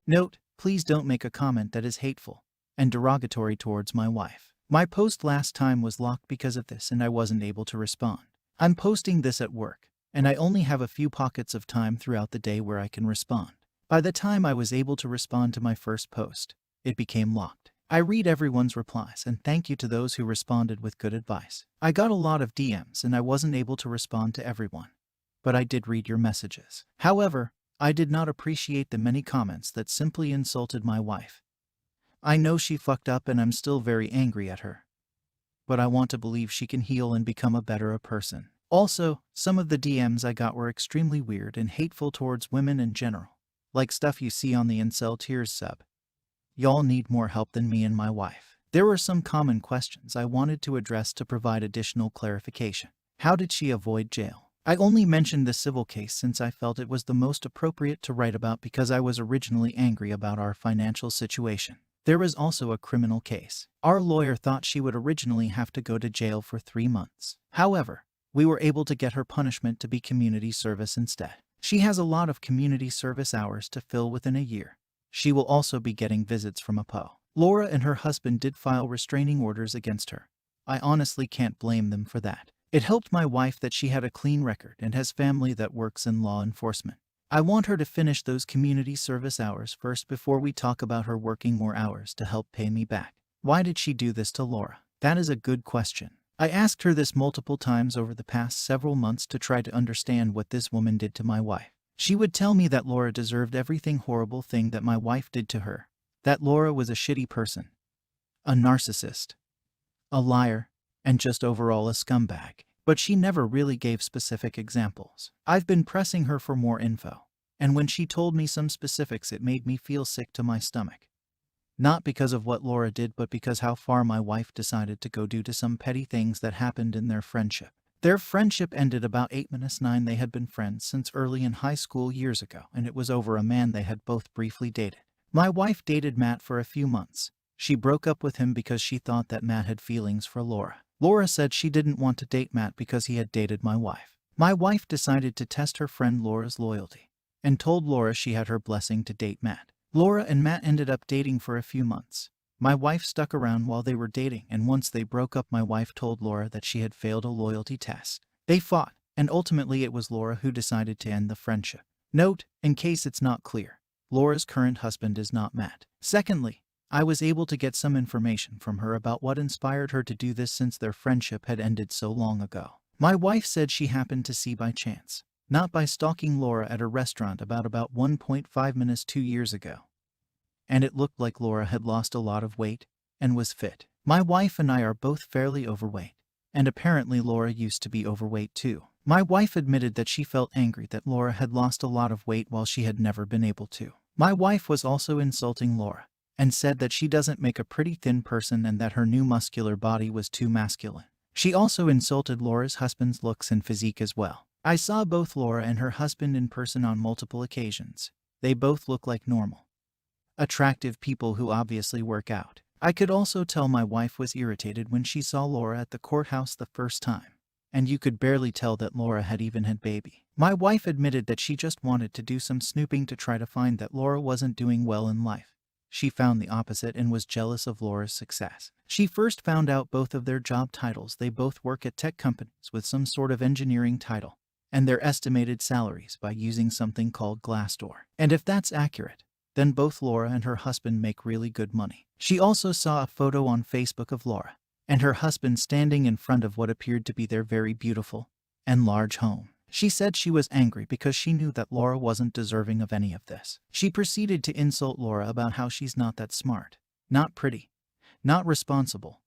Note: please don't make a comment that is hateful and derogatory towards my wife. My post last time was locked because of this and I wasn't able to respond. I'm posting this at work, and I only have a few pockets of time throughout the day where I can respond. By the time I was able to respond to my first post, it became locked. I read everyone's replies and thank you to those who responded with good advice. I got a lot of DMs and I wasn't able to respond to everyone, but I did read your messages. However, I did not appreciate the many comments that simply insulted my wife. I know she fucked up and I'm still very angry at her, but I want to believe she can heal and become a better person. Also, some of the DMs I got were extremely weird and hateful towards women in general, like stuff you see on the Incel Tears sub. Y'all need more help than me and my wife. There were some common questions I wanted to address to provide additional clarification. How did she avoid jail? I only mentioned the civil case since I felt it was the most appropriate to write about because I was originally angry about our financial situation. There was also a criminal case. Our lawyer thought she would originally have to go to jail for 3 months. However, we were able to get her punishment to be community service instead. She has a lot of community service hours to fill within a year. She will also be getting visits from a PO. Laura and her husband did file restraining orders against her. I honestly can't blame them for that. It helped my wife that she had a clean record and has family that works in law enforcement. I want her to finish those community service hours first before we talk about her working more hours to help pay me back. Why did she do this to Laura? That is a good question. I asked her this multiple times over the past several months to try to understand what this woman did to my wife. She would tell me that Laura deserved everything horrible thing that my wife did to her, that Laura was a shitty person, a narcissist, a liar, and just overall a scumbag. But she never really gave specific examples. I've been pressing her for more info, and when she told me some specifics it made me feel sick to my stomach. Not because of what Laura did, but because how far my wife decided to go due to some petty things that happened in their friendship. Their friendship ended about 8-9. They had been friends since early in high school years ago, and it was over a man they had both briefly dated. My wife dated Matt for a few months. She broke up with him because she thought that Matt had feelings for Laura. Laura said she didn't want to date Matt because he had dated my wife. My wife decided to test her friend Laura's loyalty and told Laura she had her blessing to date Matt. Laura and Matt ended up dating for a few months. My wife stuck around while they were dating, and once they broke up, my wife told Laura that she had failed a loyalty test. They fought, and ultimately it was Laura who decided to end the friendship. Note, in case it's not clear, Laura's current husband is not Matt. Secondly, I was able to get some information from her about what inspired her to do this since their friendship had ended so long ago. My wife said she happened to see by chance, not by stalking Laura at a restaurant about 1.5 minutes 2 years ago. And it looked like Laura had lost a lot of weight and was fit. My wife and I are both fairly overweight, and apparently Laura used to be overweight too. My wife admitted that she felt angry that Laura had lost a lot of weight while she had never been able to. My wife was also insulting Laura and said that she doesn't make a pretty thin person and that her new muscular body was too masculine. She also insulted Laura's husband's looks and physique as well. I saw both Laura and her husband in person on multiple occasions. They both look like normal, attractive people who obviously work out. I could also tell my wife was irritated when she saw Laura at the courthouse the first time, and you could barely tell that Laura had even had baby. My wife admitted that she just wanted to do some snooping to try to find that Laura wasn't doing well in life. She found the opposite and was jealous of Laura's success. She first found out both of their job titles. They both work at tech companies with some sort of engineering title, and their estimated salaries by using something called Glassdoor. And if that's accurate, then both Laura and her husband make really good money. She also saw a photo on Facebook of Laura and her husband standing in front of what appeared to be their very beautiful and large home. She said she was angry because she knew that Laura wasn't deserving of any of this. She proceeded to insult Laura about how she's not that smart, not pretty, not responsible.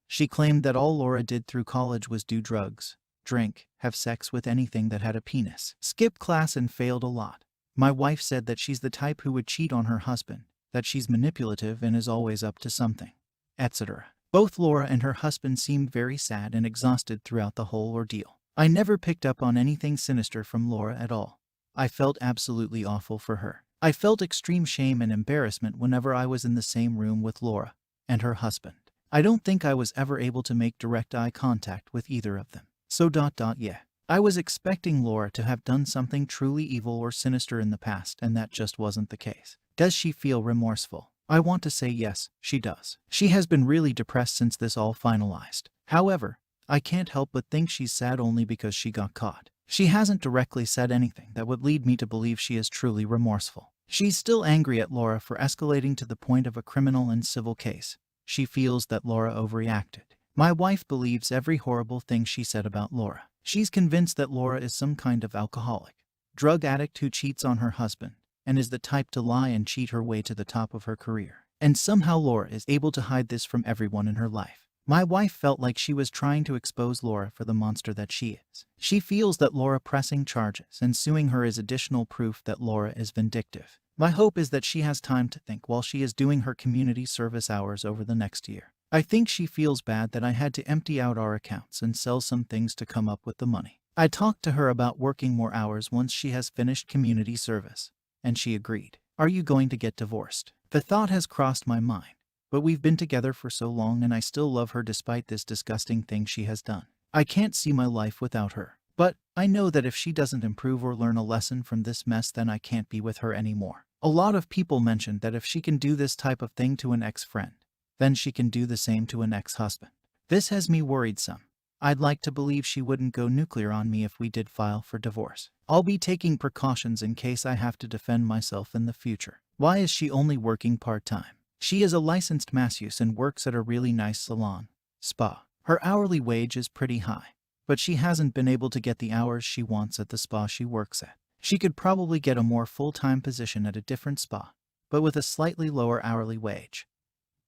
She claimed that all Laura did through college was do drugs, drink, have sex with anything that had a penis, skip class and failed a lot. My wife said that she's the type who would cheat on her husband, that she's manipulative and is always up to something, etc. Both Laura and her husband seemed very sad and exhausted throughout the whole ordeal. I never picked up on anything sinister from Laura at all. I felt absolutely awful for her. I felt extreme shame and embarrassment whenever I was in the same room with Laura and her husband. I don't think I was ever able to make direct eye contact with either of them. So yeah. I was expecting Laura to have done something truly evil or sinister in the past, and that just wasn't the case. Does she feel remorseful? I want to say yes, she does. She has been really depressed since this all finalized. However, I can't help but think she's sad only because she got caught. She hasn't directly said anything that would lead me to believe she is truly remorseful. She's still angry at Laura for escalating to the point of a criminal and civil case. She feels that Laura overreacted. My wife believes every horrible thing she said about Laura. She's convinced that Laura is some kind of alcoholic, drug addict who cheats on her husband, and is the type to lie and cheat her way to the top of her career. And somehow Laura is able to hide this from everyone in her life. My wife felt like she was trying to expose Laura for the monster that she is. She feels that Laura pressing charges and suing her is additional proof that Laura is vindictive. My hope is that she has time to think while she is doing her community service hours over the next year. I think she feels bad that I had to empty out our accounts and sell some things to come up with the money. I talked to her about working more hours once she has finished community service, and she agreed. Are you going to get divorced? The thought has crossed my mind. But we've been together for so long and I still love her despite this disgusting thing she has done. I can't see my life without her. But I know that if she doesn't improve or learn a lesson from this mess, then I can't be with her anymore. A lot of people mentioned that if she can do this type of thing to an ex-friend, then she can do the same to an ex-husband. This has me worried some. I'd like to believe she wouldn't go nuclear on me if we did file for divorce. I'll be taking precautions in case I have to defend myself in the future. Why is she only working part-time? She is a licensed masseuse and works at a really nice salon, spa. Her hourly wage is pretty high, but she hasn't been able to get the hours she wants at the spa she works at. She could probably get a more full-time position at a different spa, but with a slightly lower hourly wage,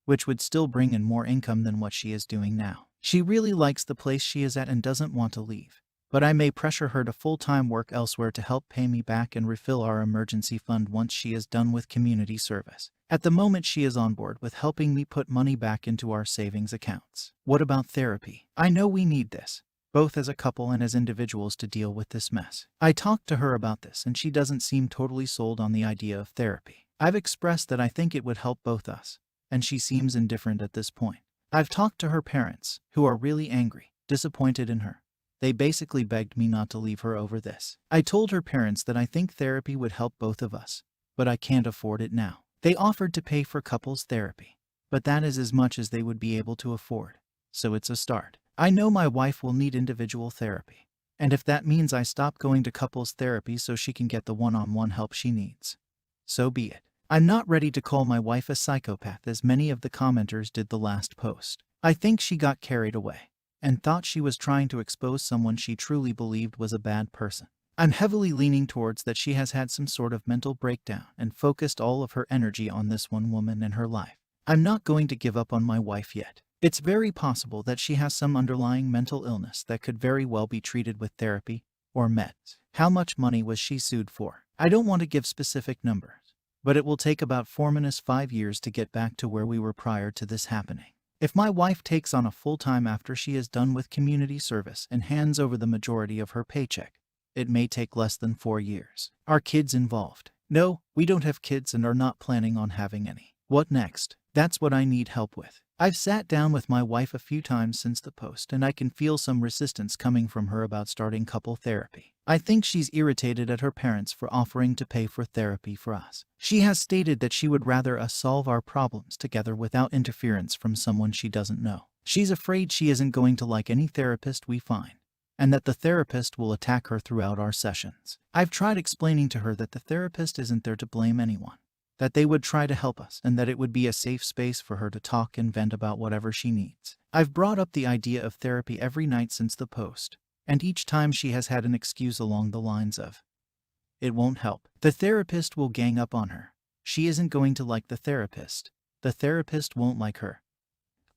which would still bring in more income than what she is doing now. She really likes the place she is at and doesn't want to leave, but I may pressure her to full-time work elsewhere to help pay me back and refill our emergency fund once she is done with community service. At the moment she is on board with helping me put money back into our savings accounts. What about therapy? I know we need this, both as a couple and as individuals, to deal with this mess. I talked to her about this and she doesn't seem totally sold on the idea of therapy. I've expressed that I think it would help both us, and she seems indifferent at this point. I've talked to her parents, who are really angry, disappointed in her. They basically begged me not to leave her over this. I told her parents that I think therapy would help both of us, but I can't afford it now. They offered to pay for couples therapy, but that is as much as they would be able to afford. So it's a start. I know my wife will need individual therapy, and if that means I stop going to couples therapy so she can get the one-on-one help she needs, so be it. I'm not ready to call my wife a psychopath as many of the commenters did the last post. I think she got carried away and thought she was trying to expose someone she truly believed was a bad person. I'm heavily leaning towards that she has had some sort of mental breakdown and focused all of her energy on this one woman in her life. I'm not going to give up on my wife yet. It's very possible that she has some underlying mental illness that could very well be treated with therapy or meds. How much money was she sued for? I don't want to give specific numbers, but it will take about 4-5 years to get back to where we were prior to this happening. If my wife takes on a full-time after she is done with community service and hands over the majority of her paycheck, it may take less than 4 years. Are kids involved? No, we don't have kids and are not planning on having any. What next? That's what I need help with. I've sat down with my wife a few times since the post and I can feel some resistance coming from her about starting couple therapy. I think she's irritated at her parents for offering to pay for therapy for us. She has stated that she would rather us solve our problems together without interference from someone she doesn't know. She's afraid she isn't going to like any therapist we find, and that the therapist will attack her throughout our sessions. I've tried explaining to her that the therapist isn't there to blame anyone, that they would try to help us, and that it would be a safe space for her to talk and vent about whatever she needs. I've brought up the idea of therapy every night since the post, and each time she has had an excuse along the lines of, "It won't help. The therapist will gang up on her. She isn't going to like the therapist. The therapist won't like her.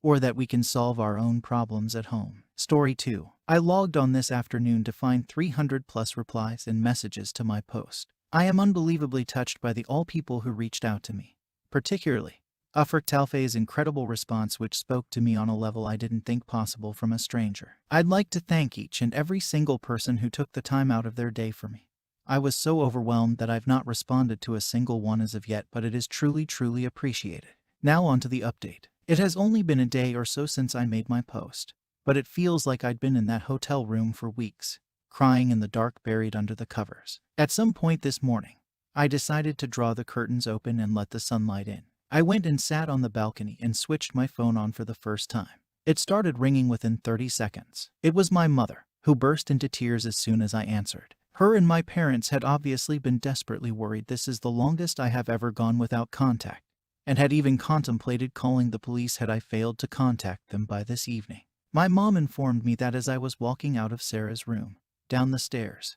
Or that we can solve our own problems at home." Story 2. I logged on this afternoon to find 300+ replies and messages to my post. I am unbelievably touched by the all people who reached out to me, particularly Ufrik Talfay's incredible response, which spoke to me on a level I didn't think possible from a stranger. I'd like to thank each and every single person who took the time out of their day for me. I was so overwhelmed that I've not responded to a single one as of yet, but it is truly, truly appreciated. Now on to the update. It has only been a day or so since I made my post, but it feels like I'd been in that hotel room for weeks, crying in the dark, buried under the covers. At some point this morning, I decided to draw the curtains open and let the sunlight in. I went and sat on the balcony and switched my phone on for the first time. It started ringing within 30 seconds. It was my mother, who burst into tears as soon as I answered. Her and my parents had obviously been desperately worried. This is the longest I have ever gone without contact, and had even contemplated calling the police had I failed to contact them by this evening. My mom informed me that as I was walking out of Sarah's room, down the stairs,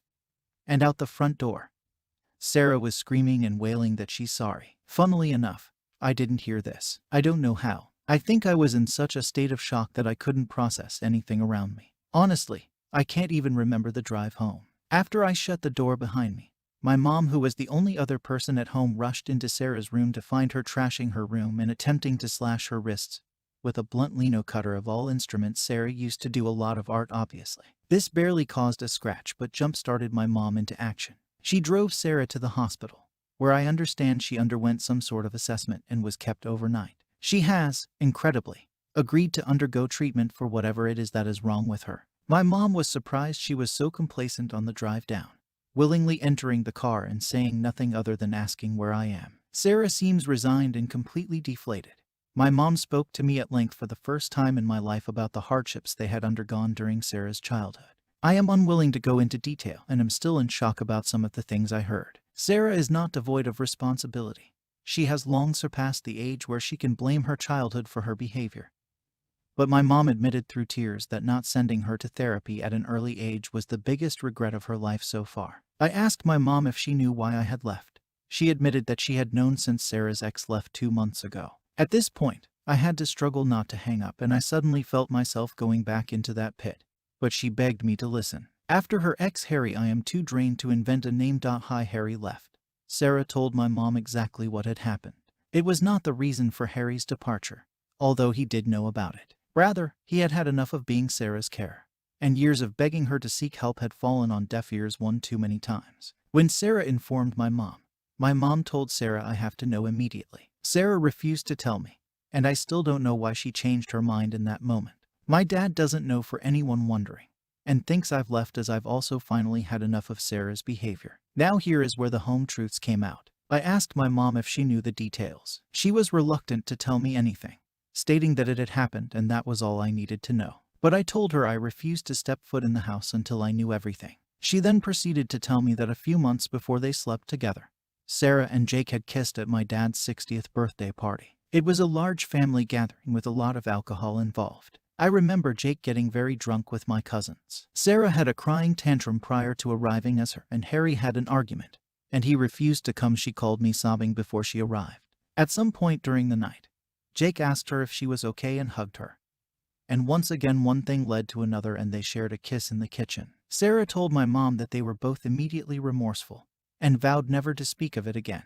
and out the front door, Sarah was screaming and wailing that she's sorry. Funnily enough, I didn't hear this. I don't know how. I think I was in such a state of shock that I couldn't process anything around me. Honestly, I can't even remember the drive home. After I shut the door behind me, my mom, who was the only other person at home, rushed into Sarah's room to find her trashing her room and attempting to slash her wrists with a blunt lino cutter. Of all instruments, Sarah used to do a lot of art, obviously. This barely caused a scratch but jump-started my mom into action. She drove Sarah to the hospital, where I understand she underwent some sort of assessment and was kept overnight. She has, incredibly, agreed to undergo treatment for whatever it is that is wrong with her. My mom was surprised she was so complacent on the drive down, willingly entering the car and saying nothing other than asking where I am. Sarah seems resigned and completely deflated. My mom spoke to me at length for the first time in my life about the hardships they had undergone during Sarah's childhood. I am unwilling to go into detail and am still in shock about some of the things I heard. Sarah is not devoid of responsibility. She has long surpassed the age where she can blame her childhood for her behavior. But my mom admitted through tears that not sending her to therapy at an early age was the biggest regret of her life so far. I asked my mom if she knew why I had left. She admitted that she had known since Sarah's ex left 2 months ago. At this point, I had to struggle not to hang up, and I suddenly felt myself going back into that pit. But she begged me to listen. After her ex Harry, I am too drained to invent a name. Hi, Harry left. Sarah told my mom exactly what had happened. It was not the reason for Harry's departure, although he did know about it. Rather, he had had enough of being Sarah's care, and years of begging her to seek help had fallen on deaf ears one too many times. When Sarah informed my mom told Sarah I have to know immediately. Sarah refused to tell me, and I still don't know why she changed her mind in that moment. My dad doesn't know, for anyone wondering, and thinks I've left as I've also finally had enough of Sarah's behavior. Now here is where the home truths came out. I asked my mom if she knew the details. She was reluctant to tell me anything, stating that it had happened and that was all I needed to know. But I told her I refused to step foot in the house until I knew everything. She then proceeded to tell me that a few months before they slept together, Sarah and Jake had kissed at my dad's 60th birthday party. It was a large family gathering with a lot of alcohol involved. I remember Jake getting very drunk with my cousins. Sarah had a crying tantrum prior to arriving as her and Harry had an argument, and he refused to come. She called me sobbing before she arrived. At some point during the night, Jake asked her if she was okay and hugged her. And once again one thing led to another and they shared a kiss in the kitchen. Sarah told my mom that they were both immediately remorseful and vowed never to speak of it again.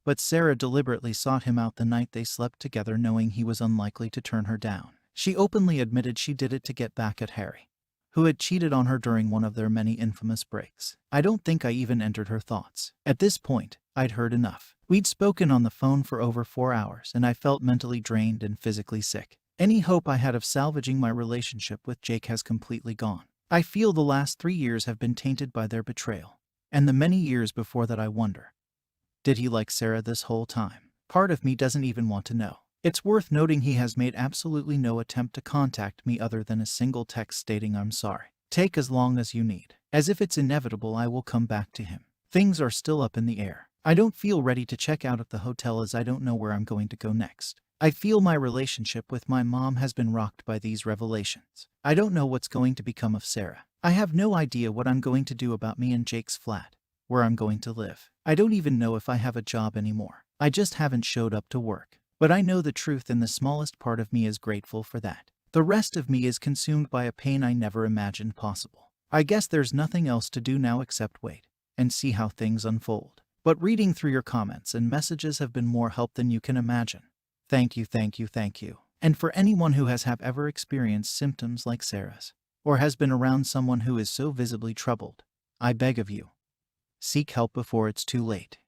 But Sarah deliberately sought him out the night they slept together, knowing he was unlikely to turn her down. She openly admitted she did it to get back at Harry, who had cheated on her during one of their many infamous breaks. I don't think I even entered her thoughts. At this point, I'd heard enough. We'd spoken on the phone for over 4 hours and I felt mentally drained and physically sick. Any hope I had of salvaging my relationship with Jake has completely gone. I feel the last 3 years have been tainted by their betrayal. And the many years before that, I wonder, did he like Sarah this whole time? Part of me doesn't even want to know. It's worth noting he has made absolutely no attempt to contact me other than a single text stating I'm sorry. Take as long as you need. As if it's inevitable I will come back to him. Things are still up in the air. I don't feel ready to check out at the hotel as I don't know where I'm going to go next. I feel my relationship with my mom has been rocked by these revelations. I don't know what's going to become of Sarah. I have no idea what I'm going to do about me and Jake's flat, where I'm going to live. I don't even know if I have a job anymore. I just haven't showed up to work. But I know the truth and the smallest part of me is grateful for that. The rest of me is consumed by a pain I never imagined possible. I guess there's nothing else to do now except wait and see how things unfold. But reading through your comments and messages have been more help than you can imagine. Thank you, thank you, thank you. And for anyone who has ever experienced symptoms like Sarah's, or has been around someone who is so visibly troubled, I beg of you, seek help before it's too late.